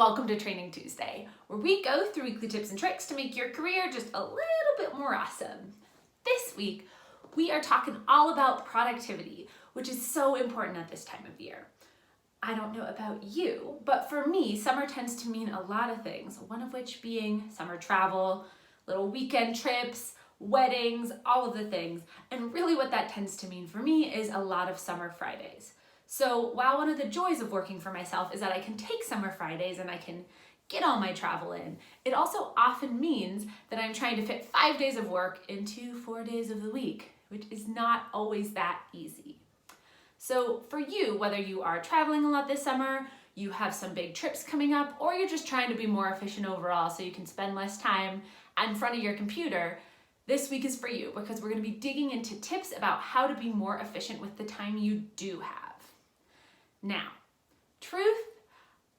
welcome to Training Tuesday, where we go through weekly tips and tricks to make your career just a little bit more awesome. This week, we are talking all about productivity, which is so important at this time of year. I don't know about you, but for me, summer tends to mean a lot of things, one of which being summer travel, little weekend trips, weddings, all of the things. And really what that tends to mean for me is a lot of summer Fridays. So while one of the joys of working for myself is that I can take summer Fridays and I can get all my travel in, it also often means that I'm trying to fit 5 days of work into 4 days of the week, which is not always that easy. So for you, whether you are traveling a lot this summer, you have some big trips coming up, or you're just trying to be more efficient overall so you can spend less time in front of your computer, this week is for you because we're going to be digging into tips about how to be more efficient with the time you do have. Now, truth,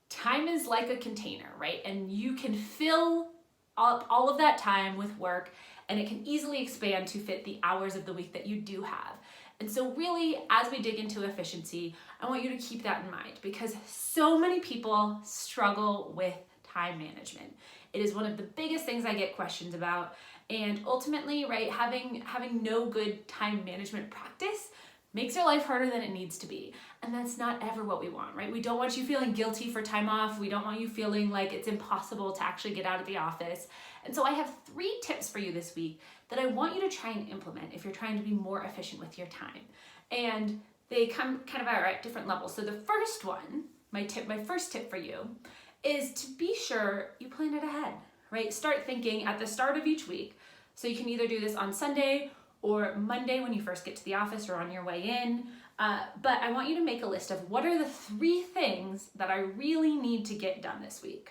time is like a container, right? And you can fill up all of that time with work and it can easily expand to fit the hours of the week that you do have. And so really, as we dig into efficiency, I want you to keep that in mind because so many people struggle with time management. It is one of the biggest things I get questions about. And ultimately, right, having no good time management practice makes your life harder than it needs to be. And that's not ever what we want, right? We don't want you feeling guilty for time off. We don't want you feeling like it's impossible to actually get out of the office. And so I have 3 tips for you this week that I want you to try and implement if you're trying to be more efficient with your time. And they come kind of at different levels. So the first one, my first tip for you is to be sure you plan it ahead, right? Start thinking at the start of each week. So you can either do this on Sunday or Monday when you first get to the office or on your way in. But I want you to make a list of what are the 3 things that I really need to get done this week.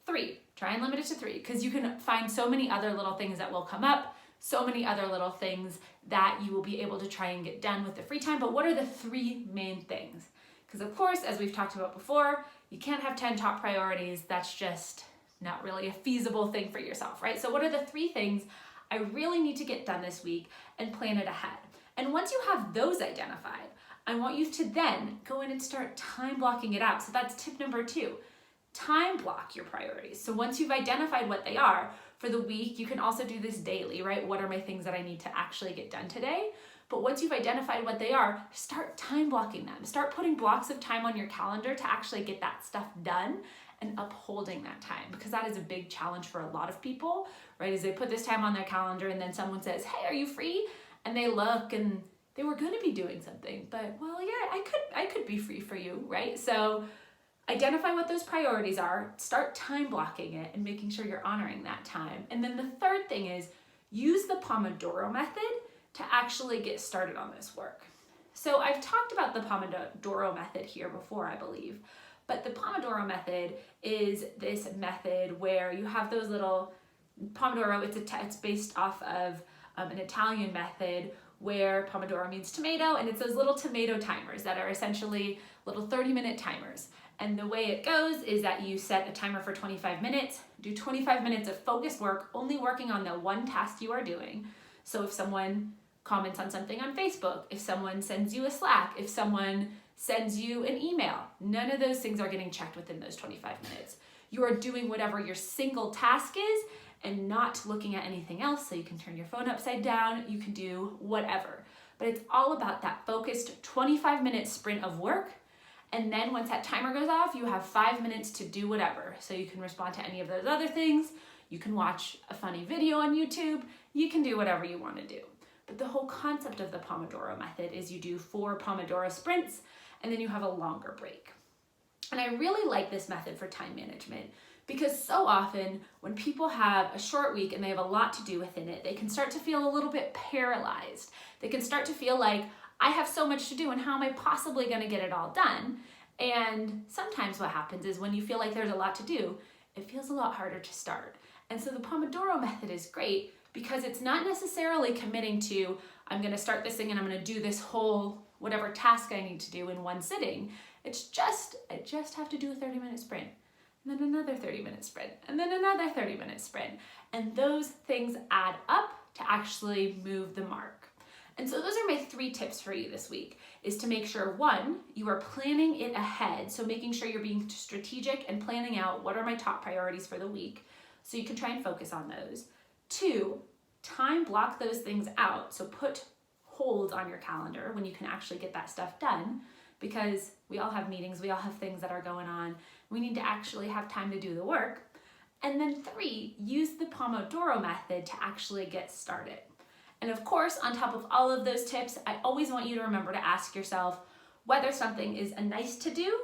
3, try and limit it to 3 because you can find so many other little things that will come up, so many other little things that you will be able to try and get done with the free time. But what are the 3 main things? Because of course, as we've talked about before, you can't have 10 top priorities. That's just not really a feasible thing for yourself, right? So what are the 3 things I really need to get done this week and plan it ahead? And once you have those identified, I want you to then go in and start time blocking it out. So that's tip number 2, time block your priorities. So once you've identified what they are for the week, you can also do this daily, right? What are my things that I need to actually get done today? But once you've identified what they are, start time blocking them. Start putting blocks of time on your calendar to actually get that stuff done and upholding that time, because that is a big challenge for a lot of people, right? Is they put this time on their calendar and then someone says, hey, are you free? And they look and they were going to be doing something, but well, yeah, I could be free for you, right? So identify what those priorities are, start time blocking it and making sure you're honoring that time. And then the third thing is use the Pomodoro Method to actually get started on this work. So I've talked about the Pomodoro Method here before, I believe. But the Pomodoro Method is this method where you have those little Pomodoro, it's based off of an Italian method where Pomodoro means tomato, and it's those little tomato timers that are essentially little 30-minute timers. And the way it goes is that you set a timer for 25 minutes, do 25 minutes of focused work, only working on the one task you are doing. So if someone comments on something on Facebook, if someone sends you a Slack, if someone sends you an email, none of those things are getting checked within those 25 minutes. You are doing whatever your single task is and not looking at anything else. So you can turn your phone upside down, you can do whatever. But it's all about that focused 25-minute sprint of work. And then once that timer goes off, you have 5 minutes to do whatever. So you can respond to any of those other things. You can watch a funny video on YouTube. You can do whatever you want to do. But the whole concept of the Pomodoro Method is you do 4 Pomodoro sprints and then you have a longer break. And I really like this method for time management because so often when people have a short week and they have a lot to do within it, they can start to feel a little bit paralyzed. They can start to feel like, I have so much to do and how am I possibly going to get it all done? And sometimes what happens is when you feel like there's a lot to do, it feels a lot harder to start. And so the Pomodoro Method is great because it's not necessarily committing to, I'm going to start this thing and I'm going to do this whole whatever task I need to do in one sitting. It's just, I just have to do a 30-minute sprint, and then another 30-minute sprint, and then another 30-minute sprint. And those things add up to actually move the mark. And so those are my 3 tips for you this week, is to make sure, 1, you are planning it ahead. So making sure you're being strategic and planning out what are my top priorities for the week, so you can try and focus on those. 2, time block those things out. So put holds on your calendar when you can actually get that stuff done, because we all have meetings, we all have things that are going on. We need to actually have time to do the work. And then 3, use the Pomodoro Method to actually get started. And of course, on top of all of those tips, I always want you to remember to ask yourself whether something is a nice to do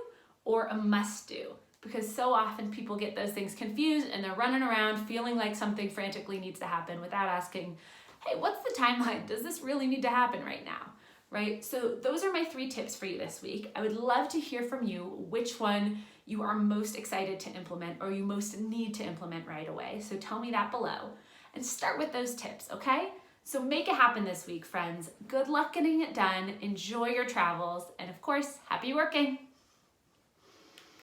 or a must do, because so often people get those things confused and they're running around feeling like something frantically needs to happen without asking, hey, what's the timeline? Does this really need to happen right now? Right? So those are my 3 tips for you this week. I would love to hear from you which one you are most excited to implement or you most need to implement right away. So tell me that below and start with those tips, okay? So make it happen this week, friends. Good luck getting it done. Enjoy your travels. And of course, happy working.